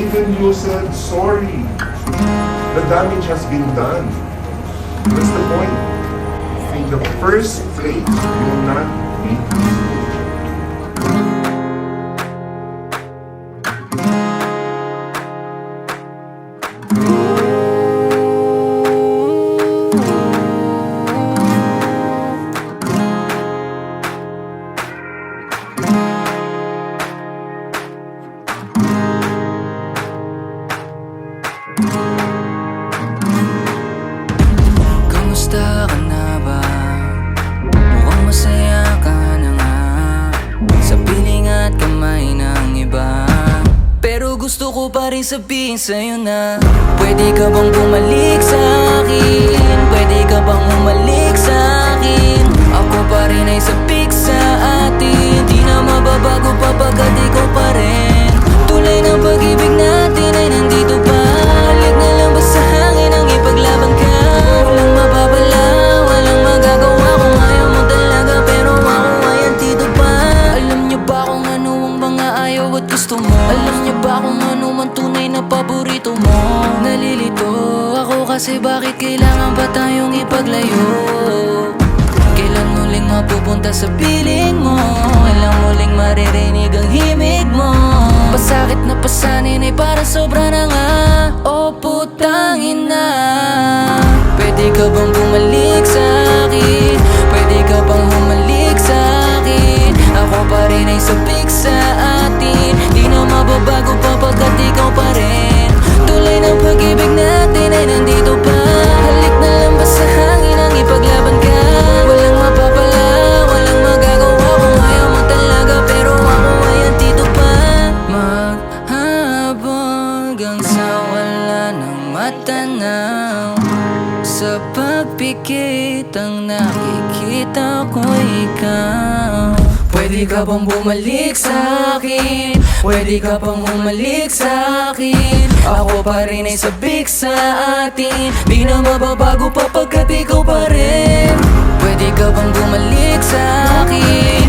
even you said sorry. The damage has been done. That's the point. In the first place, you will not be peaceful. Kamusta ka na ba? Mukhang masaya ka na nga sa piling at kamay ng iba. Pero gusto ko pa rin sabihin sa'yo na pwede ka bang bumalik sa akin? Pwede ka bang umalik sa akin? Ako pa rin ay sabik sa atin. Di na mababago pa pagkat ikaw pa rin. Tulay ng pag-ibig natin ay nandito pa. Halik na lang ba sa hangin ang ipaglaban ka? Walang mababala, walang magagawa kung ayaw mo talaga. Pero ako ay andito pa. Alam niyo ba kung ano ang mga ayaw at gusto mo? Alam niyo ba kung ano man tunay na paborito mo? Nalilito ako kasi bakit kailangan ba tayong ipaglayo? Kailan muling mapupunta sa piling mo? Kailan muling maririnig ang himig mo? Pasakit na pasanin ay para sobra na nga. O putangin na. Pwede ka bang bumalik sa akin? Pwede ka bang humalik sa akin? Ako pa rin ay sabik sa atin. Di na mababago pa pagkat ikaw pa rin. Tulay ng pag-ibig natin ay nandito pa. Halik na lang ba sa hangin ang ipaglaban ka? Walang mapapala, walang magagawa kung ayaw mo talaga. Pero ako ay andito pa. Maghabag hanggang sa wala ng matanaw. Sa pagpikit ang nakikita ko ikaw. Pwede ka bang bumalik sa akin? Pwede ka bang humalik sa akin? Ako pa rin ay sabik sa atin. Di na mababago pa pagkat ikaw pa rin. Pwede ka bang bumalik sa akin?